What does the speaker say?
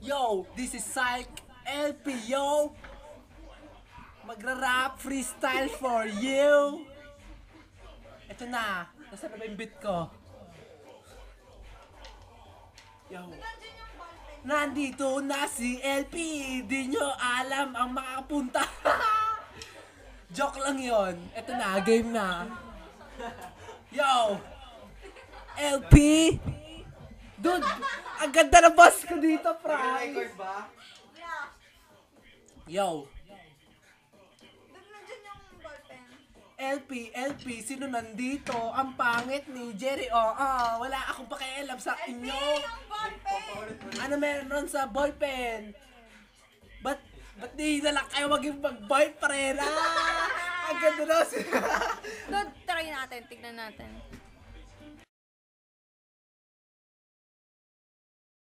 Yo, this is Psych LP, yo! Magra-rap freestyle for you! Ito na, nasa na ba yung beat ko? Yo! Nandito na si LP, di nyo alam ang makapunta. Joke lang yon. Ito na, game na. Yo! LP! Dude, ang ganda ng boss ko dito, Frank! Record ba? Yo! Ba't nandiyan yung ballpen? LP, sino nandito? Ang pangit ni Jerry. Wala akong pakialam sa inyo. Yung ballpen! Ano meron sa ballpen? Ba't di na lang kayo maging mag-boyfriend? Ang ganda na siya. Good, try natin. Tignan natin.